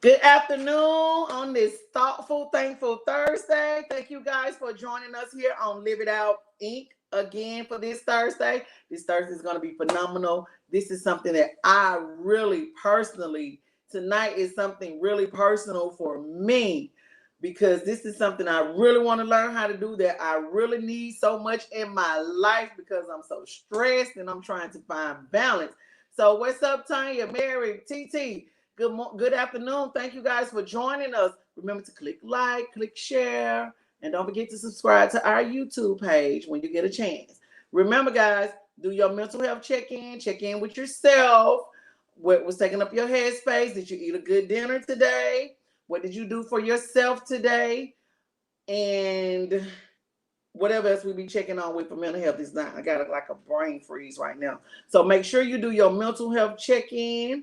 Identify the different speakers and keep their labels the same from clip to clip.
Speaker 1: Good afternoon on this thoughtful, thankful Thursday. Thank you guys for joining us here on Live It Out Inc. again for this Thursday. This Thursday is going to be phenomenal. This is something that I really personally, tonight is something really personal for me because this is something I really want to learn how to do that I really need so much in my life because I'm so stressed and I'm trying to find balance. So what's up, Tanya, Mary, TT? Good afternoon. Thank you guys for joining us. Remember to click like, click share, and don't forget to subscribe to our YouTube page when you get a chance. Remember, guys, do your mental health check-in. Check in with yourself. What was taking up your headspace? Did you eat a good dinner today? What did you do for yourself today? And whatever else we be checking on with for mental health is not. I got like a brain freeze right now. So make sure you do your mental health check-in.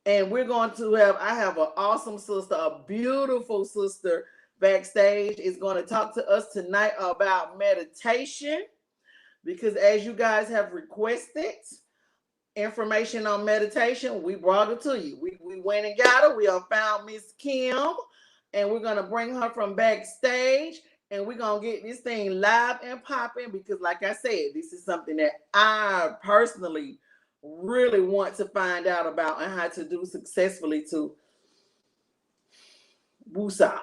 Speaker 1: And we're going to I have an awesome sister, a beautiful sister backstage is going to talk to us tonight about meditation because as you guys have requested information on meditation, we brought it to you. We went and got her. We have found Miss Kim and we're going to bring her from backstage and we're going to get this thing live and popping because like I said, this is something that I personally really want to find out about and how to do successfully to woosah.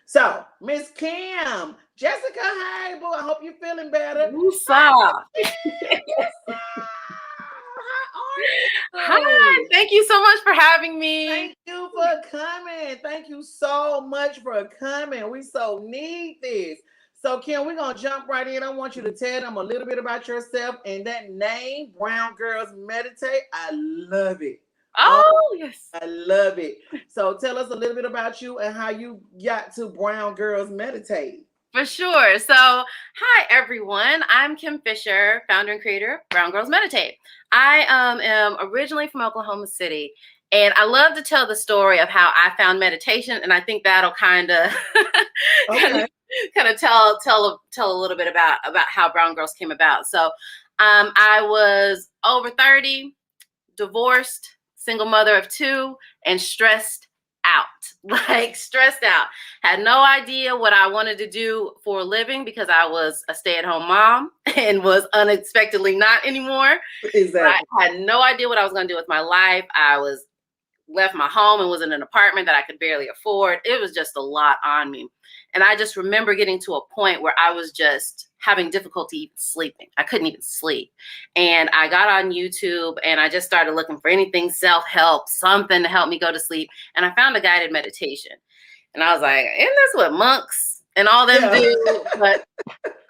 Speaker 1: So, Miss Kim, Jessica, hey, boo, I hope you're feeling better.
Speaker 2: Woosah. Hi, thank you so much for having me.
Speaker 1: Thank you for coming. Thank you so much for coming. We so need this. So, Kim, we're going to jump right in. I want you to tell them a little bit about yourself and that name, Brown Girls Meditate. I love it.
Speaker 2: Oh, yes.
Speaker 1: I love it. So tell us a little bit about you and how you got to Brown Girls Meditate.
Speaker 2: For sure. So, hi, everyone. I'm Kim Fisher, founder and creator of Brown Girls Meditate. I am originally from Oklahoma City. And I love to tell the story of how I found meditation. And I think that'll kind of tell a little bit about how Brown Girls came about. So I was over 30, divorced, single mother of 2, and stressed out. Had no idea what I wanted to do for a living because I was a stay-at-home mom and was unexpectedly not anymore.
Speaker 1: Exactly.
Speaker 2: I had no idea what I was going to do with my life. I was left my home and was in an apartment that I could barely afford. It was just a lot on me. And I just remember getting to a point where I was just having difficulty even sleeping. I couldn't even sleep. And I got on YouTube and I just started looking for anything self-help, something to help me go to sleep. And I found a guided meditation. And I was like, isn't this what monks and all them do? But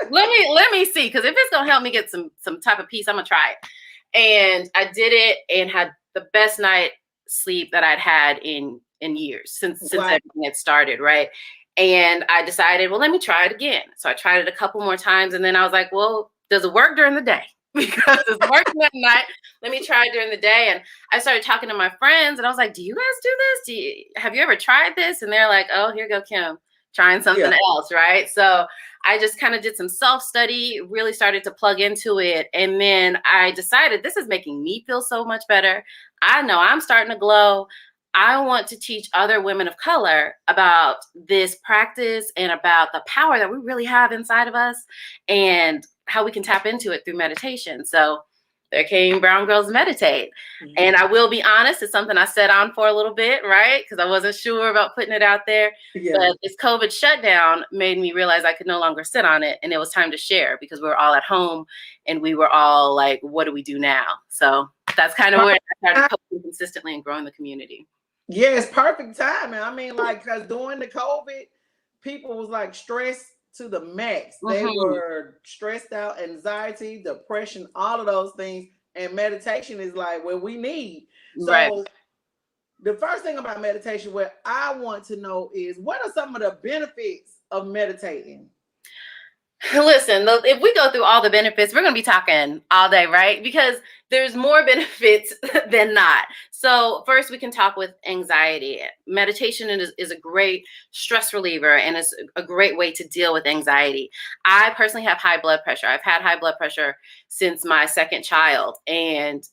Speaker 2: let me see, because if it's going to help me get some type of peace, I'm going to try it. And I did it and had the best night sleep that I'd had in years since everything had started, right? And I decided, well, let me try it again. So I tried it a couple more times, and then I was like, well, does it work during the day? Because it's working at night. Let me try it during the day. And I started talking to my friends, and I was like, do you guys do this? Have you ever tried this? And they're like, oh, here go Kim, trying something else, right? So I just kind of did some self-study, really started to plug into it. And then I decided this is making me feel so much better. I know I'm starting to glow. I want to teach other women of color about this practice and about the power that we really have inside of us and how we can tap into it through meditation. So there came Brown Girls Meditate. Mm-hmm. And I will be honest, it's something I sat on for a little bit, right? Because I wasn't sure about putting it out there. Yeah. But this COVID shutdown made me realize I could no longer sit on it. And it was time to share because we were all at home and we were all like, what do we do now? So that's kind of where I started posting consistently and growing the community.
Speaker 1: Yes, perfect timing. I mean, like, because during the COVID, people was like stressed to the max. Mm-hmm. They were stressed out, anxiety, depression, all of those things. And meditation is like what we need. So the first thing about meditation, what I want to know is what are some of the benefits of meditating?
Speaker 2: Listen, if we go through all the benefits, we're going to be talking all day, right? Because there's more benefits than not. So first, we can talk with anxiety. Meditation is a great stress reliever and it's a great way to deal with anxiety. I personally have high blood pressure. I've had high blood pressure since my second child. And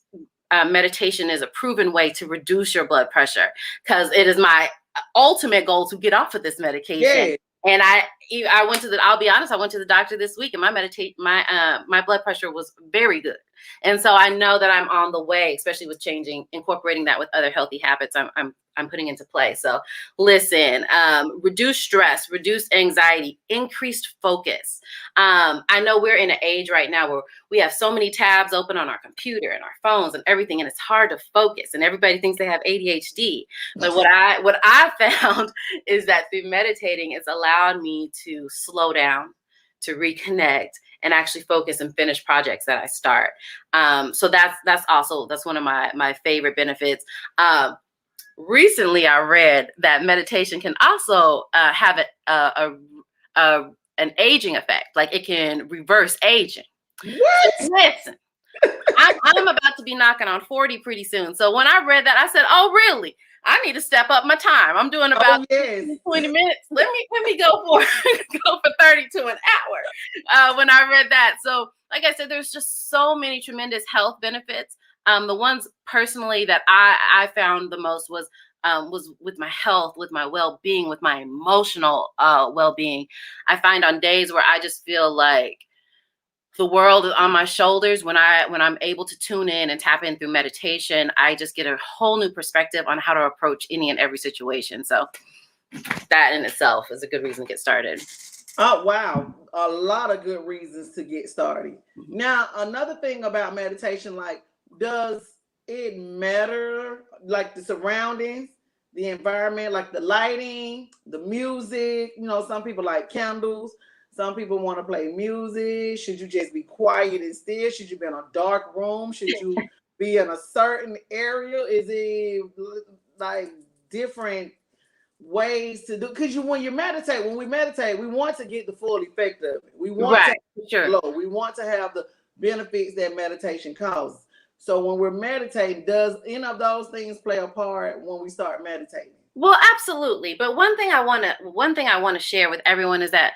Speaker 2: meditation is a proven way to reduce your blood pressure because it is my ultimate goal to get off of this medication.
Speaker 1: Yeah.
Speaker 2: And I went to I'll be honest, I went to the doctor this week, and my blood pressure was very good. And so I know that I'm on the way, especially with incorporating that with other healthy habits I'm putting into play. So listen, reduce stress, reduce anxiety, increased focus. I know we're in an age right now where we have so many tabs open on our computer and our phones and everything, and it's hard to focus, and everybody thinks they have ADHD. But what I found is that through meditating, it's allowed me to slow down, to reconnect, and actually focus and finish projects that I start. So that's one of my favorite benefits. Recently, I read that meditation can also have an aging effect. Like, it can reverse aging.
Speaker 1: What?
Speaker 2: Listen, I'm about to be knocking on 40 pretty soon. So when I read that, I said, "Oh, really? I need to step up my time. I'm doing about 20 minutes. Let me go for 32 an hour." When I read that, so like I said, there's just so many tremendous health benefits. The ones personally that I found the most was with my health, with my well-being, with my emotional well-being. I find on days where I just feel like the world is on my shoulders, when I'm able to tune in and tap in through meditation, I just get a whole new perspective on how to approach any and every situation. So that in itself is a good reason to get started.
Speaker 1: Oh, wow. A lot of good reasons to get started. Mm-hmm. Now, another thing about meditation, like, does it matter, like, the surroundings, the environment, like the lighting, the music? You know, some people like candles. Some people want to play music. Should you just be quiet and still? Should you be in a dark room? Should you be in a certain area? Is it like different ways to do? Because when we meditate, we want to get the full effect of it. We want to flow. We want to have the benefits that meditation causes. So when we're meditating, does any of those things play a part when we start meditating?
Speaker 2: Well, absolutely. But one thing I want to share with everyone is that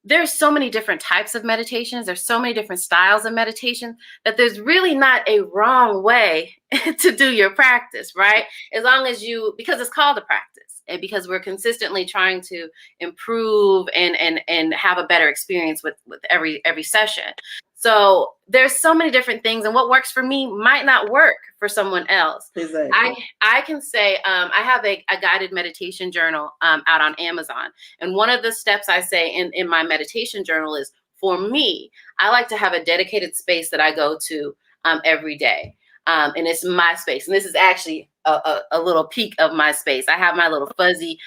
Speaker 2: there's so many different types of meditations. There's so many different styles of meditation that there's really not a wrong way to do your practice, right? As long as because it's called a practice, and because we're consistently trying to improve and have a better experience with every session. So there's so many different things, and what works for me might not work for someone else.
Speaker 1: Exactly.
Speaker 2: I can say I have a guided meditation journal out on Amazon. And one of the steps I say in my meditation journal is, for me, I like to have a dedicated space that I go to every day. And it's my space. And this is actually a little peek of my space. I have my little fuzzy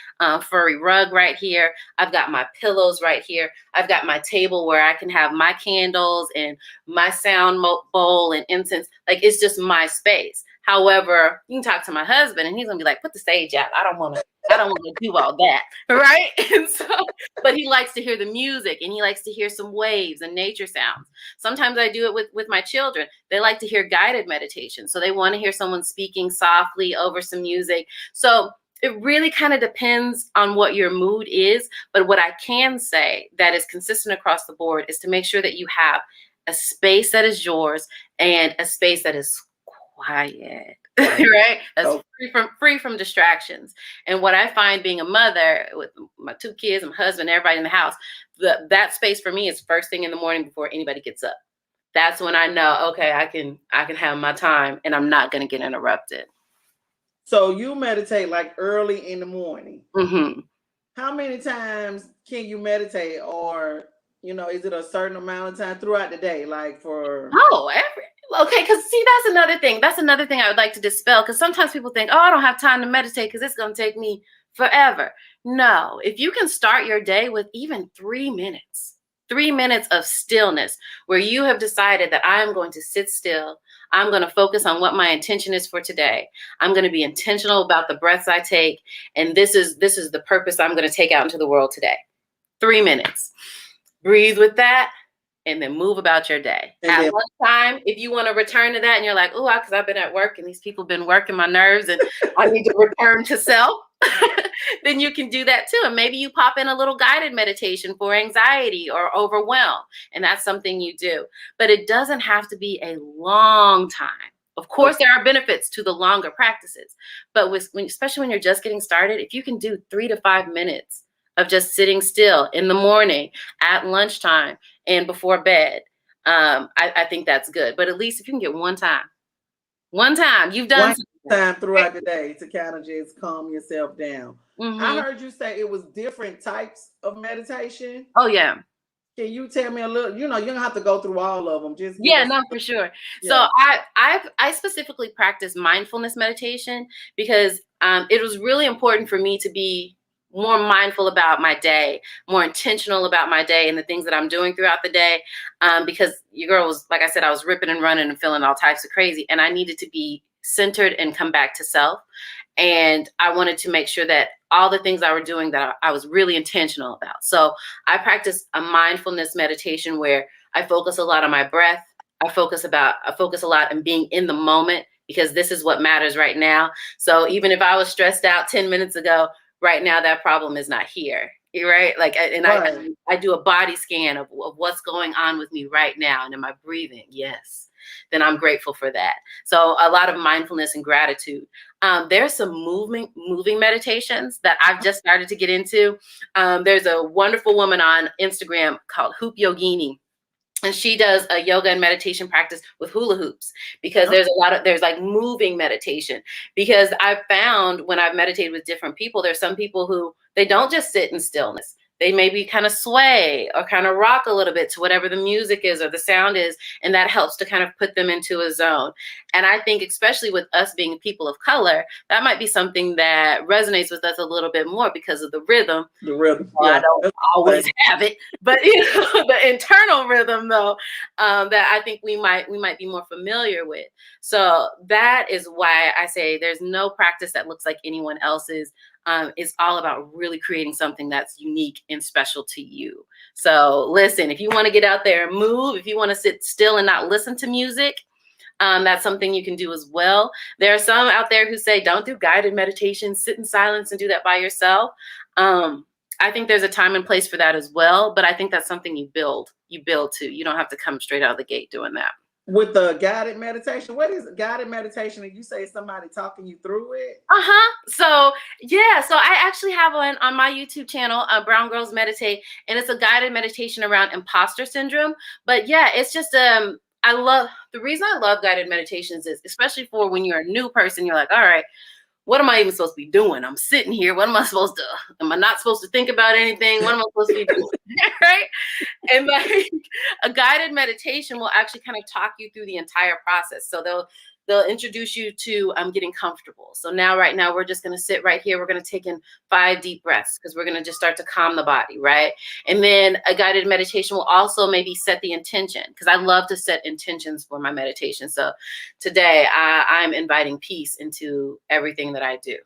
Speaker 2: furry rug right here. I've got my pillows right here. I've got my table where I can have my candles and my sound bowl and incense. Like, it's just my space. However, you can talk to my husband and he's gonna be like, "Put the stage out. I don't want to do all that." Right? And so, but he likes to hear the music, and he likes to hear some waves and nature sounds. Sometimes I do it with my children. They like to hear guided meditation. So they want to hear someone speaking softly over some music. So it really kind of depends on what your mood is. But what I can say that is consistent across the board is to make sure that you have a space that is yours and a space that is quiet, right? That's free from distractions. And what I find being a mother with my 2 kids, my husband, everybody in the house, that space for me is first thing in the morning before anybody gets up. That's when I know, okay, I can have my time and I'm not going to get interrupted.
Speaker 1: So you meditate like early in the morning.
Speaker 2: Mm-hmm.
Speaker 1: How many times can you meditate, or is it a certain amount of time throughout the day? Like for
Speaker 2: okay, because see, that's another thing. That's another thing I would like to dispel, because sometimes people think, "Oh, I don't have time to meditate because it's going to take me forever." No, if you can start your day with even 3 minutes, 3 minutes of stillness, where you have decided that I am going to sit still. I'm going to focus on what my intention is for today. I'm going to be intentional about the breaths I take. And this is the purpose I'm going to take out into the world today. 3 minutes. Breathe with that. And then move about your day. At one time, if you want to return to that and you're like, "Oh, because I've been at work and these people have been working my nerves and I need to return to self," then you can do that too. And maybe you pop in a little guided meditation for anxiety or overwhelm. And that's something you do. But it doesn't have to be a long time. Of course, there are benefits to the longer practices, but especially when you're just getting started, if you can do 3 to 5 minutes of just sitting still in the morning, at lunchtime, and before bed, I think that's good. But at least if you can get one time, you've done
Speaker 1: one time throughout the day to kind of just calm yourself down.
Speaker 2: Mm-hmm.
Speaker 1: I heard you say it was different types of meditation.
Speaker 2: Oh, yeah.
Speaker 1: Can you tell me a little? You don't have to go through all of them. Just
Speaker 2: no, for sure. Yeah. So I specifically practice mindfulness meditation because it was really important for me to be more mindful about my day, more intentional about my day and the things that I'm doing throughout the day. Because your girl was, like I said, I was ripping and running and feeling all types of crazy, and I needed to be centered and come back to self. And I wanted to make sure that all the things I were doing that I was really intentional about. So I practice a mindfulness meditation where I focus a lot on my breath. I focus a lot on being in the moment, because this is what matters right now. So even if I was stressed out 10 minutes ago, right now that problem is not here. Right? Like, and right. I do a body scan of what's going on with me right now. And am I breathing? Yes. Then I'm grateful for that. So a lot of mindfulness and gratitude. There's some moving meditations that I've just started to get into. There's a wonderful woman on Instagram called Hoop Yogini. And she does a yoga and meditation practice with hula hoops, because there's like moving meditation. Because I've found when I've meditated with different people, there's some people who they don't just sit in stillness. They maybe kind of sway or kind of rock a little bit to whatever the music is or the sound is. And that helps to kind of put them into a zone. And I think especially with us being people of color, that might be something that resonates with us a little bit more because of the rhythm.
Speaker 1: The rhythm.
Speaker 2: Well, yeah. I don't always have it, but the internal rhythm though, that I think we might be more familiar with. So that is why I say there's no practice that looks like anyone else's. It's all about really creating something that's unique and special to you. So listen, if you want to get out there and move, if you want to sit still and not listen to music, that's something you can do as well. There are some out there who say, don't do guided meditation, sit in silence and do that by yourself. I think there's a time and place for that as well, but I think that's something you build to. You don't have to come straight out of the gate doing that.
Speaker 1: With the guided meditation, what is guided meditation? And you say somebody talking you through it?
Speaker 2: So I actually have one on my YouTube channel, Brown Girls Meditate, and it's a guided meditation around imposter syndrome. But yeah, it's just the reason I love guided meditations is, especially for when you're a new person, you're like, all right, what am I even supposed to be doing? I'm sitting here. What am I supposed to? Am I not supposed to think about anything? What am I supposed to be doing? Right? And like a guided meditation will actually kind of talk you through the entire process. So they'll introduce you to getting comfortable. So right now, we're just going to sit right here. We're going to take in 5 deep breaths because we're going to just start to calm the body, right? And then a guided meditation will also maybe set the intention, because I love to set intentions for my meditation. So today I'm inviting peace into everything that I do.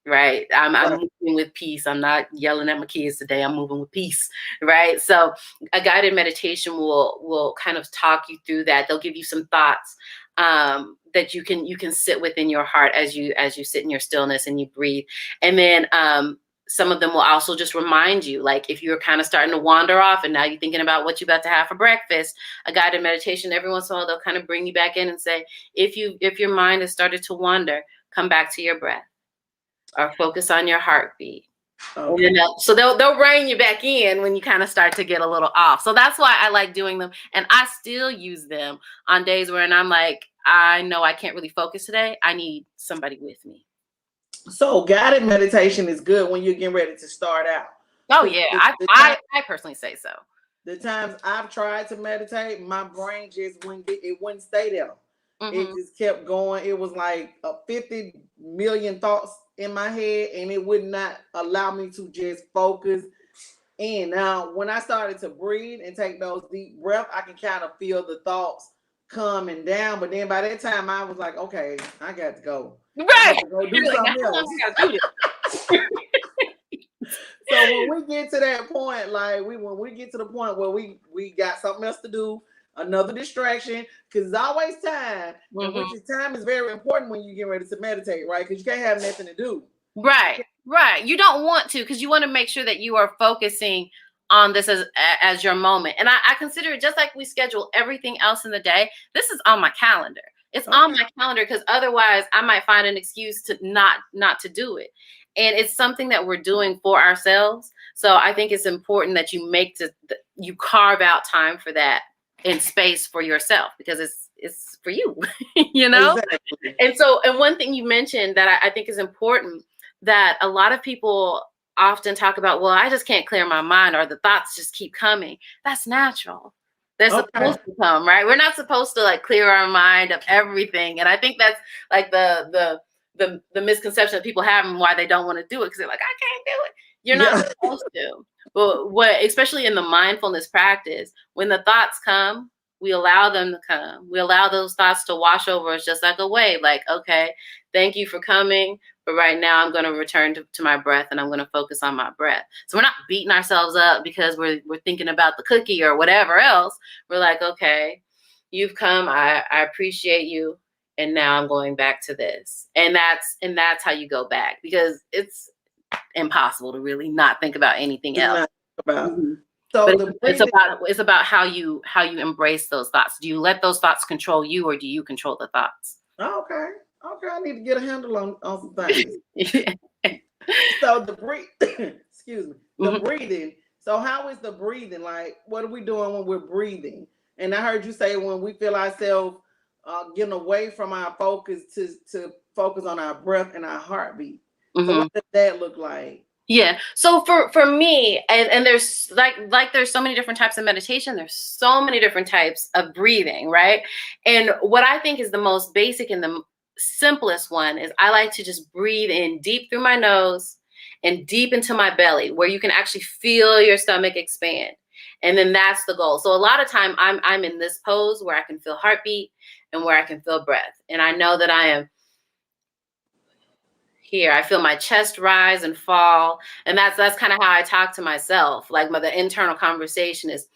Speaker 2: Right. I'm moving with peace. I'm not yelling at my kids today. I'm moving with peace. Right. So a guided meditation will kind of talk you through that. They'll give you some thoughts that you can sit within your heart as you sit in your stillness and you breathe. And then some of them will also just remind you, like if you're kind of starting to wander off and now you're thinking about what you're about to have for breakfast, a guided meditation, every once in a while, they'll kind of bring you back in and say, if your mind has started to wander, come back to your breath. Or focus on your heartbeat. Okay. So they'll rein you back in when you kind of start to get a little off. So that's why I like doing them. And I still use them on days when I'm like, I know I can't really focus today. I need somebody with me.
Speaker 1: So guided meditation is good when you're getting ready to start out.
Speaker 2: Oh yeah, I personally say so.
Speaker 1: The times I've tried to meditate, my brain just wouldn't stay there. Mm-hmm. It just kept going. It was like 50 million thoughts in my head, and it would not allow me to just focus in. Now, when I started to breathe and take those deep breaths, I can kind of feel the thoughts coming down. But then by that time, I was like, okay, I got to go.
Speaker 2: Right.
Speaker 1: Go do something else. So when we get to that point, like when we get to the point where we got something else to do, another distraction, because it's always time, mm-hmm. Which is time is very important when you get ready to meditate, right? Because you can't have nothing to do.
Speaker 2: Right. You don't want to, because you want to make sure that you are focusing on this as your moment. And I consider it just like we schedule everything else in the day. This is on my calendar. It's
Speaker 1: Okay.
Speaker 2: on my calendar because otherwise I might find an excuse to not to do it. And it's something that we're doing for ourselves. So I think it's important that you you carve out time for that in space for yourself because it's for you, you know?
Speaker 1: Exactly.
Speaker 2: And one thing you mentioned that I think is important that a lot of people often talk about, well, I just can't clear my mind or the thoughts just keep coming. That's natural. They're
Speaker 1: Okay.
Speaker 2: supposed to come, right? We're not supposed to like clear our mind of everything. And I think that's like the misconception that people have and why they don't want to do it because they're like, I can't do it. You're not
Speaker 1: Yeah.
Speaker 2: supposed to. But especially in the mindfulness practice, when the thoughts come, we allow them to come. We allow those thoughts to wash over us just like a wave. Like, okay, thank you for coming. But right now I'm going to return to my breath and I'm going to focus on my breath. So we're not beating ourselves up because we're thinking about the cookie or whatever else. We're like, okay, you've come. I appreciate you. And now I'm going back to this. And that's how you go back because it's impossible to really not think about anything else.
Speaker 1: Not about.
Speaker 2: Mm-hmm.
Speaker 1: So
Speaker 2: but it's about how you embrace those thoughts. Do you let those thoughts control you or do you control the thoughts?
Speaker 1: Okay. I need to get a handle on some things. So the excuse me, the breathing. So how is the breathing? Like, what are we doing when we're breathing? And I heard you say when we feel ourselves getting away from our focus to focus on our breath and our heartbeat. So what does that look like?
Speaker 2: Yeah. So for me, and there's like there's so many different types of meditation. There's so many different types of breathing, right? And what I think is the most basic and the simplest one is I like to just breathe in deep through my nose and deep into my belly, where you can actually feel your stomach expand. And then that's the goal. So a lot of time I'm in this pose where I can feel heartbeat and where I can feel breath. And I know that I am here. I feel my chest rise and fall. And that's kind of how I talk to myself. Like the internal conversation is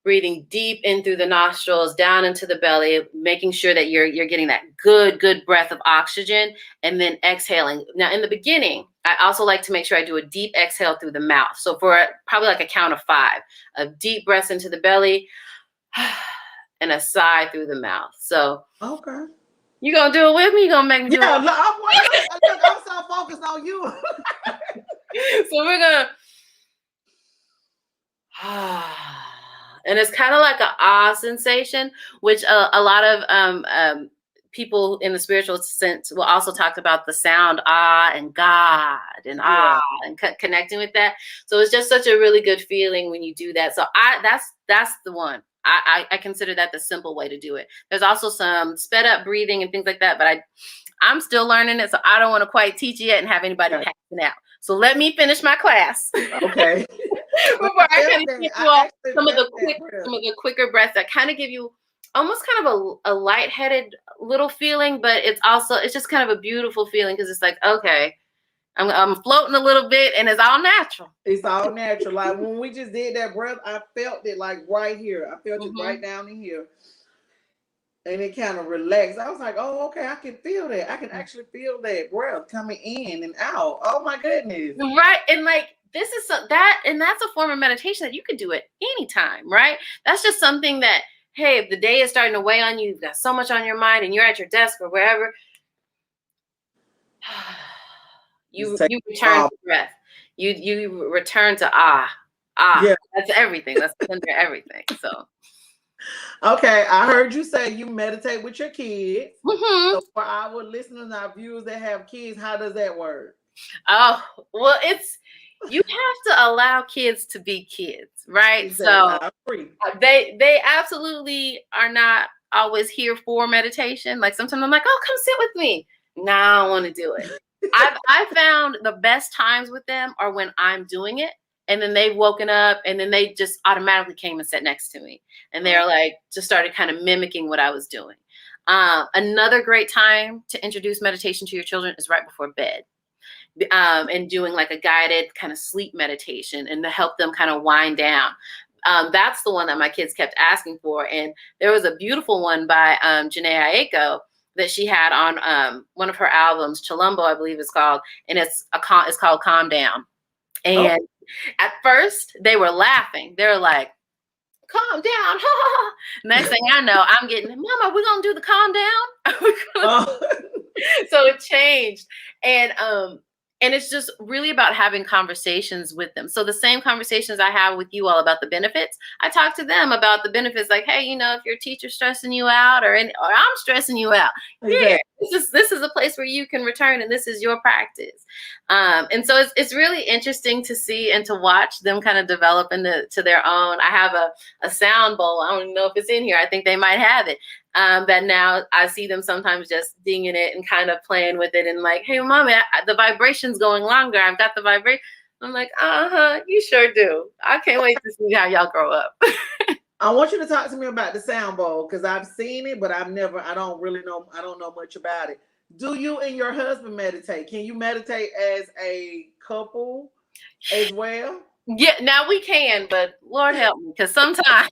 Speaker 2: breathing deep in through the nostrils, down into the belly, making sure that you're getting that good breath of oxygen, and then exhaling. Now, in the beginning, I also like to make sure I do a deep exhale through the mouth. So for probably like a count of 5, a deep breath into the belly and a sigh through the mouth. So
Speaker 1: okay.
Speaker 2: You gonna do it with me? You gonna make me do it?
Speaker 1: Yeah, I'm so focused on you.
Speaker 2: So we're gonna, and it's kind of like an ah sensation, which a lot of people in the spiritual sense will also talk about the sound ah and God and ah and connecting with that. So it's just such a really good feeling when you do that. So that's the one. I consider that the simple way to do it. There's also some sped up breathing and things like that, but I'm still learning it, so I don't want to quite teach it yet and have anybody passing out. So let me finish my class.
Speaker 1: Okay.
Speaker 2: Before I kind of teach you all some of the quicker breaths that kind of give you almost kind of a lightheaded little feeling, but it's just kind of a beautiful feeling because it's like, okay, I'm floating a little bit and it's all natural.
Speaker 1: It's all natural. Like when we just did that breath, I felt it like right here. I felt it right down in here. And it kind of relaxed. I was like, oh, okay, I can feel that. I can actually feel that breath coming in and out. Oh my goodness.
Speaker 2: Right. And like this is that's a form of meditation that you can do at any time, right? That's just something that, hey, if the day is starting to weigh on you, you've got so much on your mind and you're at your desk or wherever. You return to breath. You return to ah. Yeah. That's everything. That's under everything. So
Speaker 1: okay, I heard you say you meditate with your kids. So for our listeners and our viewers that have kids, how does that work?
Speaker 2: Oh, well, you have to allow kids to be kids, right?
Speaker 1: Exactly.
Speaker 2: So they absolutely are not always here for meditation. Like sometimes I'm like, oh, come sit with me. No, I don't want to do it. I found the best times with them are when I'm doing it. And then they've woken up and then they just automatically came and sat next to me. And they're like, just started kind of mimicking what I was doing. Another great time to introduce meditation to your children is right before bed. And doing like a guided kind of sleep meditation and to help them kind of wind down. That's the one that my kids kept asking for. And there was a beautiful one by Janae Aiko that she had on one of her albums, Chilumbo, I believe it's called. And it's called Calm Down. And at first they were laughing. They were like, calm down. Next thing I know, I'm getting, Mama, we're gonna do the calm down. So it changed. And it's just really about having conversations with them. So the same conversations I have with you all about the benefits, I talk to them about the benefits. Like, hey, if your teacher's stressing you out, or I'm stressing you out,
Speaker 1: Exactly.
Speaker 2: this is a place where you can return, and this is your practice. And so it's really interesting to see and to watch them kind of develop to their own. I have a sound bowl. I don't know if it's in here. I think they might have it. That now I see them sometimes just dinging it and kind of playing with it, and like, hey, Mommy, the vibration's going longer. I've got the vibration. I'm like, you sure do. I can't wait to see how y'all grow up.
Speaker 1: I want you to talk to me about the sound bowl, because I've seen it, but I don't know much about it. Do you and your husband meditate? Can you meditate as a couple as well?
Speaker 2: Yeah, now we can, but Lord help me, because sometimes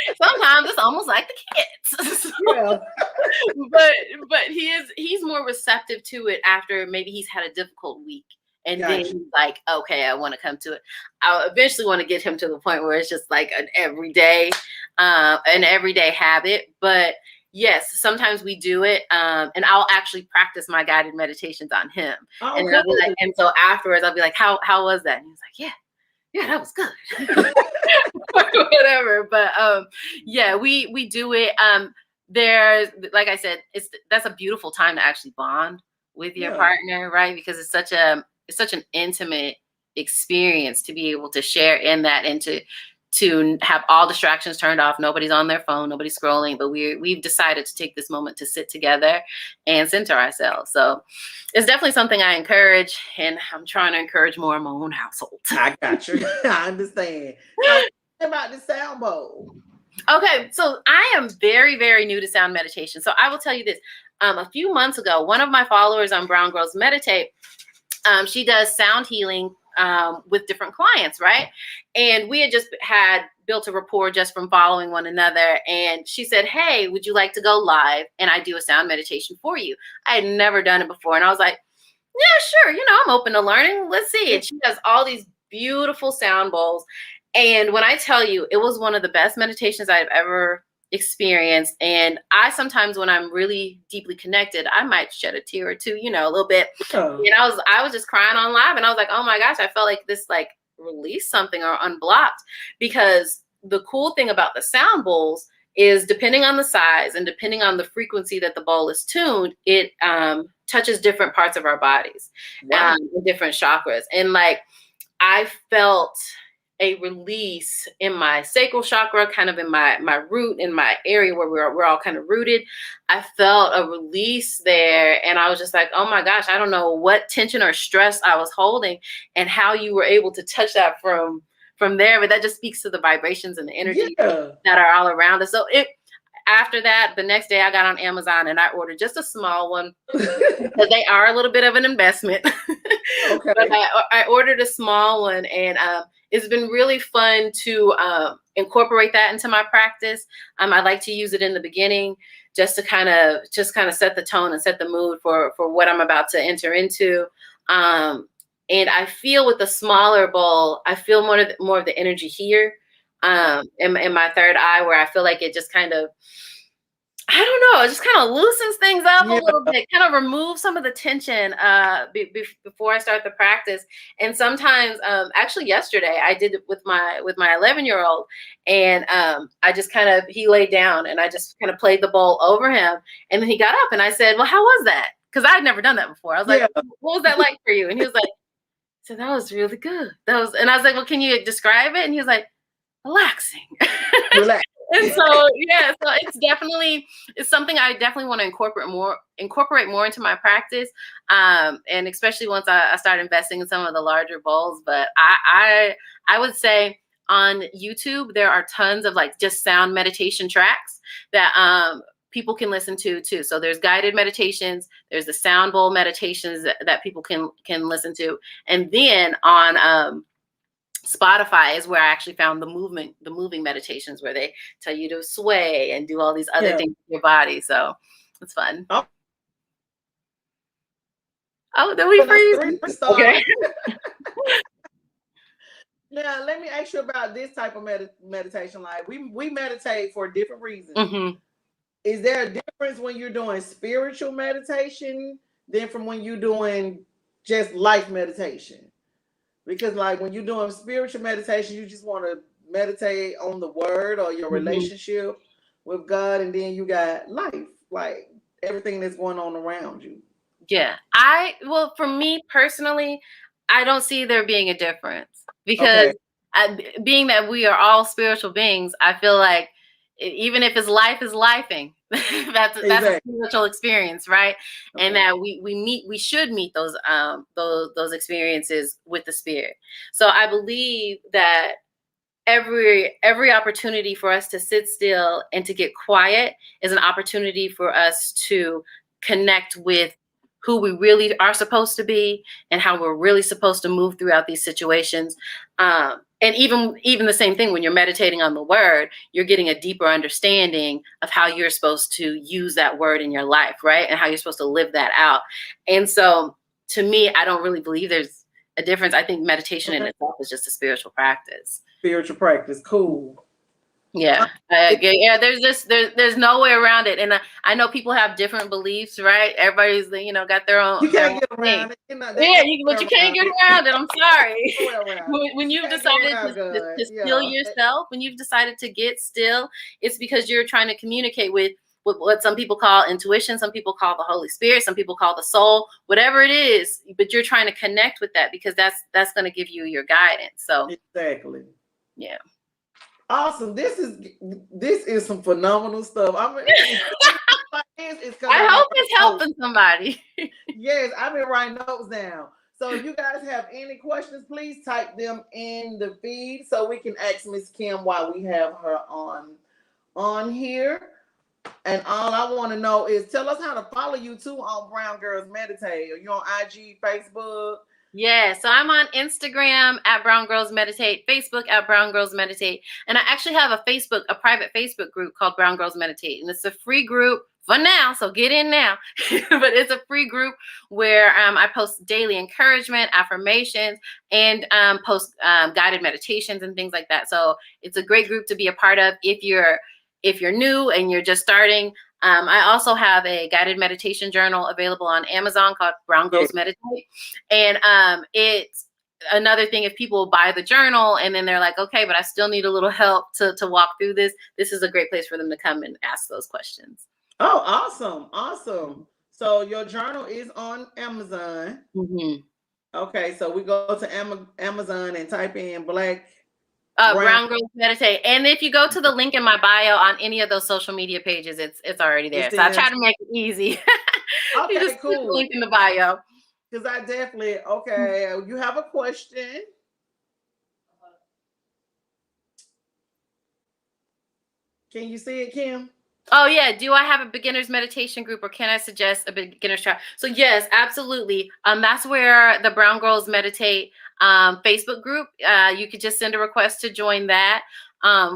Speaker 2: it's almost like the kids. So,
Speaker 1: Yeah.
Speaker 2: but he's more receptive to it after maybe he's had a difficult week. And then he's like, okay, I want to come to it. I eventually want to get him to the point where it's just like an everyday habit. But yes, sometimes we do it. And I'll actually practice my guided meditations on him.
Speaker 1: Oh,
Speaker 2: and I'll be like, and so afterwards I'll be like, how was that? And he's like, yeah, that was good. Whatever. But yeah, we do it. There's, like I said, that's a beautiful time to actually bond with your partner, right? Because it's such an intimate experience to be able to share in that, and to have all distractions turned off. Nobody's on their phone, nobody's scrolling, but we've decided to take this moment to sit together and center ourselves. So it's definitely something I encourage, and I'm trying to encourage more in my own household.
Speaker 1: I got you. I understand. About the sound bowl.
Speaker 2: Okay, so I am very, very new to sound meditation. So I will tell you this. A few months ago, one of my followers on Brown Girls Meditate, she does sound healing with different clients, right? And we had just built a rapport just from following one another. And she said, hey, would you like to go live and I do a sound meditation for you? I had never done it before. And I was like, yeah, sure. I'm open to learning. Let's see. And she does all these beautiful sound bowls. And when I tell you, it was one of the best meditations I've ever experienced. And I sometimes, when I'm really deeply connected, I might shed a tear or two, a little bit.
Speaker 1: Oh.
Speaker 2: And I was just crying on live, and I was like, oh my gosh, I felt like this released something or unblocked. Because the cool thing about the sound bowls is, depending on the size and depending on the frequency that the bowl is tuned, it touches different parts of our bodies.
Speaker 1: Wow.
Speaker 2: Different chakras. And I felt a release in my sacral chakra, kind of in my root, in my area where we're all kind of rooted. I felt a release there, and I was just like, oh my gosh, I don't know what tension or stress I was holding, and how you were able to touch that from there. But that just speaks to the vibrations and the energy that are all around us. So after that, the next day I got on Amazon and I ordered just a small one, because they are a little bit of an investment. Okay. But I ordered a small one, and it's been really fun to incorporate that into my practice. I like to use it in the beginning just to kind of set the tone and set the mood for what I'm about to enter into. And I feel with the smaller bowl, I feel more of the energy here in my third eye, where I feel like it just kind of, I don't know, it just kind of loosens things up a little bit, kind of removes some of the tension before I start the practice. And sometimes, actually yesterday, I did it with my 11-year-old, and I just he laid down, and I just kind of played the bowl over him, and then he got up, and I said, well, how was that? Because I had never done that before. I was like, what was that like for you? And he was like, so that was really good. And I was like, well, can you describe it? And he was like, relaxing. Relax. And so, yeah, so it's something I definitely want to incorporate more into my practice. And especially once I start investing in some of the larger bowls. But I would say on YouTube, there are tons of just sound meditation tracks that people can listen to too. So there's guided meditations, there's the sound bowl meditations that people can listen to. And then on Spotify is where I actually found the moving meditations, where they tell you to sway and do all these other things with your body. So it's fun. Oh, did we freeze?
Speaker 1: Okay. Now, let me ask you about this type of meditation. Like we meditate for different reasons.
Speaker 2: Mm-hmm.
Speaker 1: Is there a difference when you're doing spiritual meditation than from when you're doing just life meditation? Because like when you're doing spiritual meditation, you just want to meditate on the word or your relationship with God, and then you got life, like everything that's going on around you.
Speaker 2: Yeah. Well, for me personally, I don't see there being a difference because being that we are all spiritual beings, I feel like even if it's life is lifing, that's a spiritual experience, right? Okay. And that we should meet those experiences with the spirit. So I believe that every opportunity for us to sit still and to get quiet is an opportunity for us to connect with who we really are supposed to be and how we're really supposed to move throughout these situations. And even the same thing when you're meditating on the word, you're getting a deeper understanding of how you're supposed to use that word in your life, right? And how you're supposed to live that out. And so to me, I don't really believe there's a difference. I think meditation in itself is just a spiritual practice.
Speaker 1: Spiritual practice. Cool.
Speaker 2: Yeah. Yeah. There's no way around it. And I know people have different beliefs, right? Everybody's, got their own.
Speaker 1: You can't get around it.
Speaker 2: But you can't get around it. I'm sorry. When you've decided to still yourself, when you've decided to get still, it's because you're trying to communicate with what some people call intuition, some people call the Holy Spirit, some people call the soul, whatever it is, but you're trying to connect with that because that's going to give you your guidance. So
Speaker 1: exactly.
Speaker 2: Yeah.
Speaker 1: Awesome. This is some phenomenal stuff. I
Speaker 2: hope it's helping somebody.
Speaker 1: Yes, I've been writing notes down. So if you guys have any questions, please type them in the feed so we can ask Miss Kim while we have her on here. And all I want to know is tell us how to follow you too on Brown Girls Meditate. Are you on IG, Facebook?
Speaker 2: Yeah, so I'm on Instagram at Brown Girls Meditate, Facebook at Brown Girls Meditate, and I actually have a private Facebook group called Brown Girls Meditate, and it's a free group for now, so get in now. But it's a free group where I post daily encouragement, affirmations, and post guided meditations and things like that. So it's a great group to be a part of if you're new and you're just starting. I also have a guided meditation journal available on Amazon called Brown Girls Meditate. And it's another thing, if people buy the journal and then they're like, okay, but I still need a little help to walk through this is a great place for them to come and ask those questions.
Speaker 1: Oh, awesome. Awesome. So your journal is on Amazon.
Speaker 2: Mm-hmm.
Speaker 1: Okay, so we go to Amazon and type in
Speaker 2: Brown Girls Meditate. And if you go to the link in my bio on any of those social media pages, it's already there. So I try to make it easy.
Speaker 1: Okay,
Speaker 2: you just
Speaker 1: cool.
Speaker 2: Link in the bio.
Speaker 1: Because I definitely, okay, you have a question. Can you see it, Kim?
Speaker 2: Oh, yeah. Do I have a beginner's meditation group or can I suggest a beginner's trial? So, yes, absolutely. That's where the Brown Girls Meditate Facebook group. You could just send a request to join that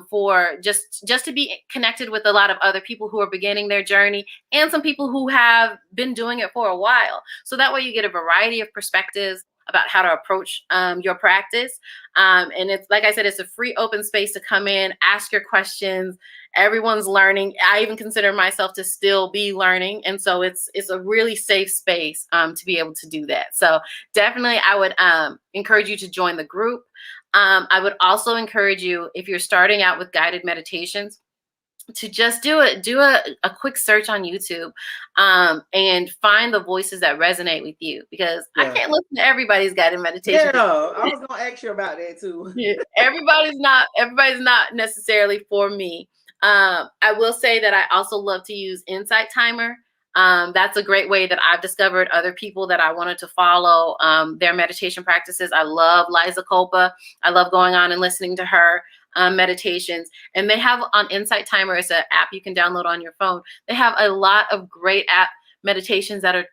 Speaker 2: for just to be connected with a lot of other people who are beginning their journey and some people who have been doing it for a while. So that way you get a variety of perspectives about how to approach your practice. And it's, like I said, it's a free open space to come in, ask your questions. Everyone's learning. I even consider myself to still be learning. And so it's a really safe space to be able to do that. So definitely I would encourage you to join the group. I would also encourage you, if you're starting out with guided meditations, to just do a quick search on YouTube and find the voices that resonate with you, because I can't listen to everybody's guided meditation.
Speaker 1: Yeah, I was gonna ask you about that too.
Speaker 2: Everybody's not necessarily for me. I will say that I also love to use Insight Timer. That's a great way that I've discovered other people that I wanted to follow their meditation practices. I love Liza Culpa. I love going on and listening to her meditations. And they have on Insight Timer, it's an app you can download on your phone. They have a lot of great app meditations that are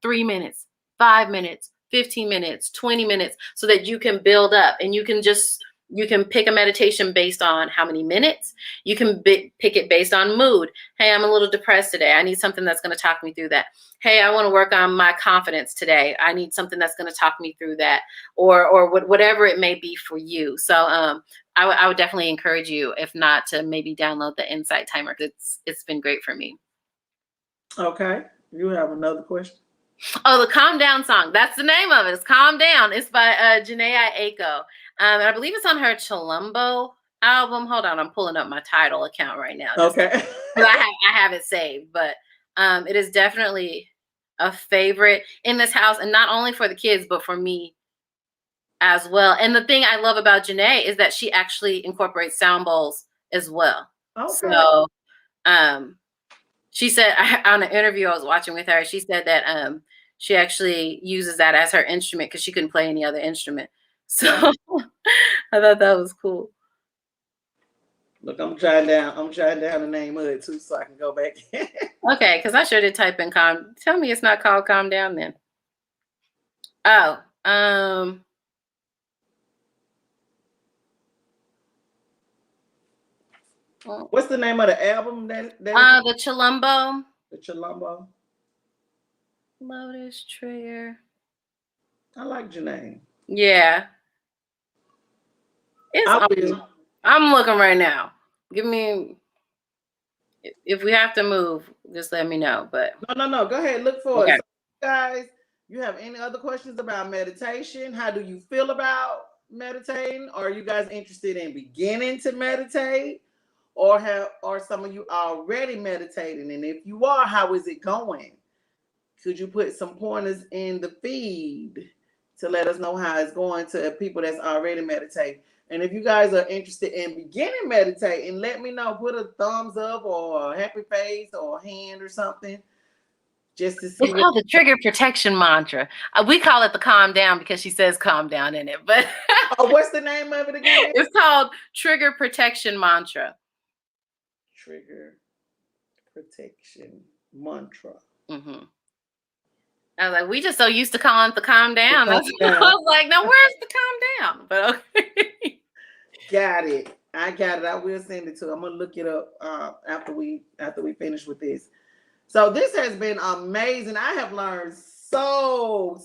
Speaker 2: 3 minutes, 5 minutes, 15 minutes, 20 minutes, so that you can build up and you can just You can pick a meditation based on how many minutes. You can pick it based on mood. Hey, I'm a little depressed today. I need something that's going to talk me through that. Hey, I want to work on my confidence today. I need something that's going to talk me through that, or whatever it may be for you. So I would definitely encourage you, if not, to maybe download the Insight Timer. It's been great for me.
Speaker 1: Okay. You have another question?
Speaker 2: Oh, the Calm Down song. That's the name of it. It's Calm Down. It's by Janae Aiko. And I believe it's on her Chilumbo album. Hold on, I'm pulling up my Tidal account right now.
Speaker 1: Okay.
Speaker 2: I have it saved, but it is definitely a favorite in this house, and not only for the kids, but for me as well. And the thing I love about Janae is that she actually incorporates sound bowls as well.
Speaker 1: Okay.
Speaker 2: So she said on an interview I was watching with her, she said that she actually uses that as her instrument because she couldn't play any other instrument. So I thought that was cool.
Speaker 1: Look, I'm trying down the name of it too, so I can go back.
Speaker 2: Okay, because I sure did type in calm. Tell me it's not called Calm Down then. Oh,
Speaker 1: what's the name of the album that
Speaker 2: the Chilumbo.
Speaker 1: The Chilumbo.
Speaker 2: Lotus Trigger. I
Speaker 1: like Janae.
Speaker 2: Yeah. I'm looking right now. Give me, if we have to move, just let me know. But
Speaker 1: no. Go ahead, look for
Speaker 2: okay.
Speaker 1: it. So, guys, you have any other questions about meditation? How do you feel about meditating? Are you guys interested in beginning to meditate? Or some of you already meditating? And if you are, how is it going? Could you put some pointers in the feed to let us know how it's going to people that's already meditating? And if you guys are interested in beginning meditating, let me know. Put a thumbs up or a happy face or a hand or something. Just to see.
Speaker 2: It's called the Trigger Protection Mantra. We call it the Calm Down because she says calm down in it. But
Speaker 1: what's the name of it again?
Speaker 2: It's called Trigger Protection Mantra.
Speaker 1: Trigger Protection Mantra.
Speaker 2: Mm-hmm. I was like, we just so used to calling it the Calm Down. I was like, now where's the Calm Down? But okay.
Speaker 1: Got it. I got it. I will send it to. I'm gonna look it up after we finish with this. So this has been amazing. I have learned so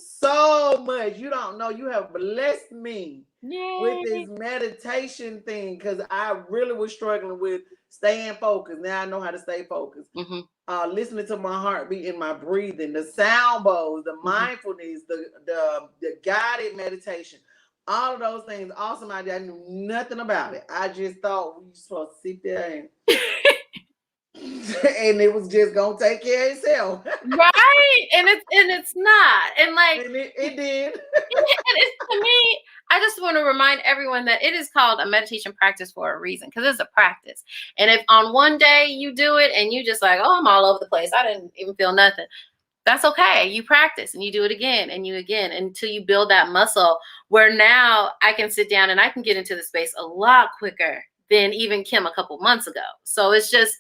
Speaker 1: much. You don't know. You have blessed me with this meditation thing because I really was struggling with staying focused. Now I know how to stay focused. Mm-hmm. Listening to my heartbeat and my breathing, the sound bowls, the mindfulness, the guided meditation. All of those things, awesome idea. I knew nothing about it. I just thought we were supposed to sit there and it was just gonna take care of itself.
Speaker 2: Right. And it's not. And like
Speaker 1: it did.
Speaker 2: To me, I just want to remind everyone that it is called a meditation practice for a reason, because it's a practice. And if on one day you do it and you just like, oh, I'm all over the place, I didn't even feel nothing. That's okay. You practice and you do it again and you again until you build that muscle where now I can sit down and I can get into the space a lot quicker than even Kim a couple months ago. So it's just,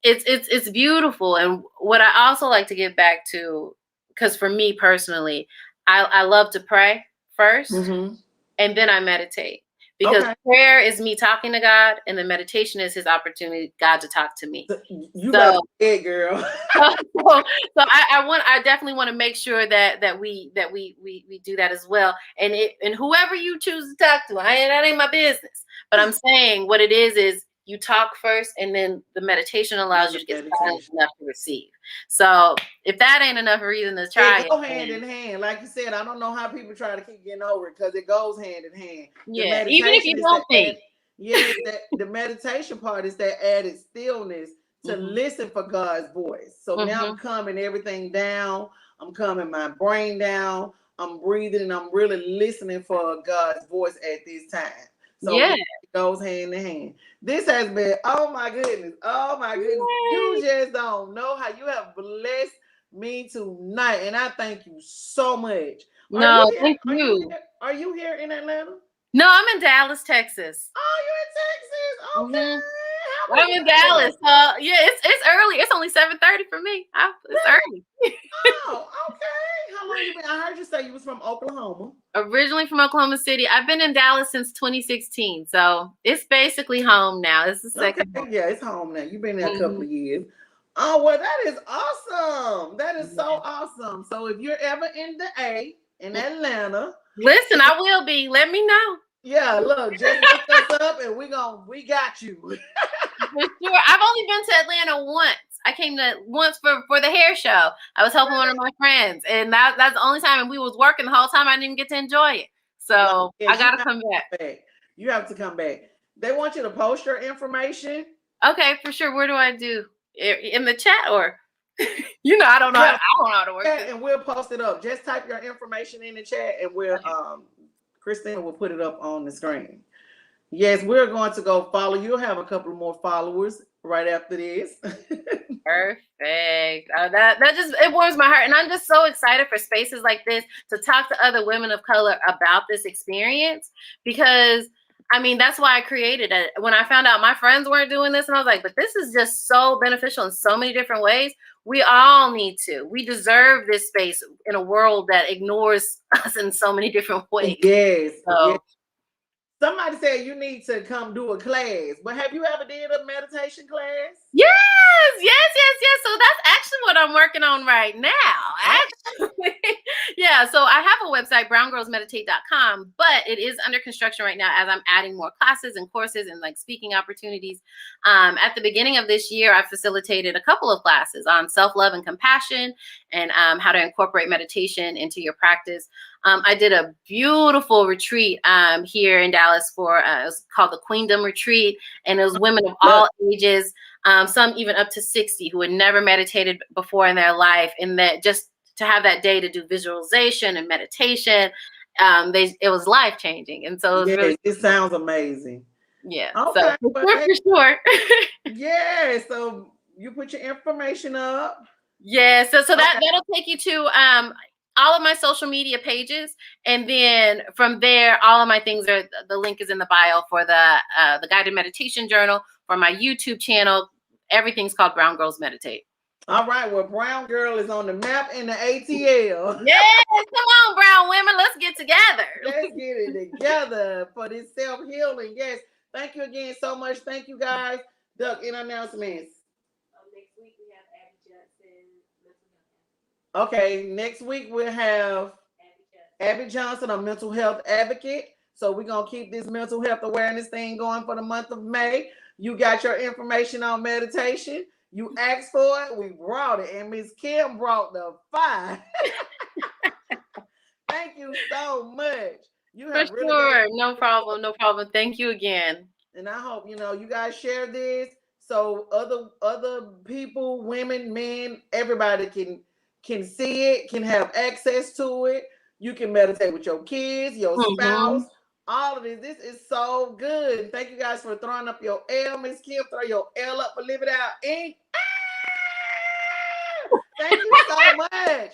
Speaker 2: it's beautiful. And what I also like to get back to, because for me personally, I love to pray first and then I meditate. Because prayer is me talking to God, and the meditation is His opportunity, God, to talk to me.
Speaker 1: You got it, girl.
Speaker 2: so I definitely want to make sure that we do that as well. And whoever you choose to talk to, that ain't my business. But I'm saying what it is you talk first, and then the meditation allows you to get silent enough to receive. So if that ain't enough reason to try
Speaker 1: it, go hand in hand. Like you said, I don't know how people try to keep getting over it because it goes hand in hand.
Speaker 2: Yeah, even if you don't think.
Speaker 1: The meditation part is that added stillness to listen for God's voice. So now I'm calming everything down. I'm calming my brain down. I'm breathing and I'm really listening for God's voice at this time. So it goes hand in hand. This has been, oh my goodness. Yay. You just don't know how you have blessed me tonight. And I thank you so much.
Speaker 2: Thank you.
Speaker 1: Are you here in Atlanta?
Speaker 2: No, I'm in Dallas, Texas.
Speaker 1: Oh, you're in Texas? Okay.
Speaker 2: I'm in Dallas. it's early. It's only 7:30 for me. It's early.
Speaker 1: Oh, okay. How long you been? I heard you say you was from Oklahoma.
Speaker 2: Originally from Oklahoma City. I've been in Dallas since 2016. So it's basically home now. It's the second home.
Speaker 1: Yeah, it's home now. You've been there a couple
Speaker 2: Mhm.
Speaker 1: of years. Oh, well, that is awesome. That is so
Speaker 2: Yeah.
Speaker 1: awesome. So if you're ever in the A in Atlanta,
Speaker 2: Listen, I will be. Let me know.
Speaker 1: yeah, look, just look us up and we got you.
Speaker 2: For sure. I've only been to Atlanta once. I came to once for the hair show. I was helping one of my friends, and that's the only time. And we was working the whole time. I didn't get to enjoy it. So
Speaker 1: Yes,
Speaker 2: I gotta come back.
Speaker 1: You have to come back. They want you to post your information.
Speaker 2: Okay, for sure. Where do I do? In the chat or? I don't know.
Speaker 1: Yeah.
Speaker 2: I don't know how to work
Speaker 1: Yeah,
Speaker 2: this.
Speaker 1: and we'll post it up. Just type your information in the chat, and we'll Christina will put it up on the screen. Yes, we're going to go follow. You'll have a couple more followers right after this.
Speaker 2: Perfect. That just it warms my heart, and I'm just so excited for spaces like this to talk to other women of color about this experience, because I mean that's why I created it. When I found out my friends weren't doing this, and I was like, but this is just so beneficial in so many different ways. We all need to. We deserve this space in a world that ignores us in so many different ways.
Speaker 1: Yes.
Speaker 2: So,
Speaker 1: yes. Somebody said you need to come do a class, but have you ever did a meditation class?
Speaker 2: Yes. So that's actually what I'm working on right now. Actually, yeah. So I have a website, browngirlsmeditate.com, but it is under construction right now as I'm adding more classes and courses and like speaking opportunities. At the beginning of this year, I facilitated a couple of classes on self-love and compassion and how to incorporate meditation into your practice. I did a beautiful retreat here in Dallas it was called the Queendom Retreat, and it was women of all ages, some even up to 60 who had never meditated before in their life, and that just to have that day to do visualization and meditation, it was life changing, and so it was really.
Speaker 1: It sounds amazing.
Speaker 2: Yeah.
Speaker 1: Okay.
Speaker 2: So for sure.
Speaker 1: Yeah. So you put your information up.
Speaker 2: Yeah. So that'll take you to all of my social media pages, and then from there, all of my things the link is in the bio for the guided meditation journal, for my YouTube channel. Everything's called Brown Girls Meditate.
Speaker 1: All right. Well, Brown Girl is on the map in the ATL.
Speaker 2: Yes, come on, brown women, let's get together.
Speaker 1: Let's get it together for this self-healing. Yes. Thank you again so much. Thank you, guys. Duck, in announcements.
Speaker 2: Next week we have Abby Johnson.
Speaker 1: Okay, next week we'll have Abby Johnson, a mental health advocate. So we're going to keep this mental health awareness thing going for the month of May. You got your information on meditation. You asked for it. We brought it. And Miss Kim brought the fire. Thank you so much. You have
Speaker 2: for sure. No problem. Thank you again.
Speaker 1: And I hope, you guys share this so other people, women, men, everybody can see it, can have access to it. You can meditate with your kids, your spouse, all of this. This is so good. Thank you guys for throwing up your L. Miss Kim, throw your L up for Live It Out Inc. Thank you so much.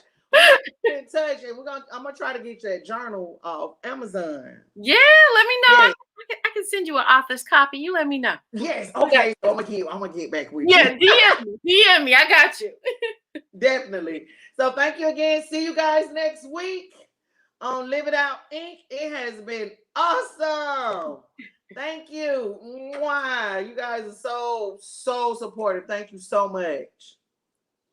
Speaker 1: We're in touch, and I'm gonna try to get you that journal off Amazon.
Speaker 2: Yeah, let me know. Yes. I can send you an author's copy. You let me know.
Speaker 1: Yes. Okay. So I'm gonna get back with you.
Speaker 2: Yeah, DM me. I got you.
Speaker 1: Definitely. So thank you again. See you guys next week on Live It Out Inc. It has been awesome. Thank you. Mwah. You guys are so supportive. Thank you so much.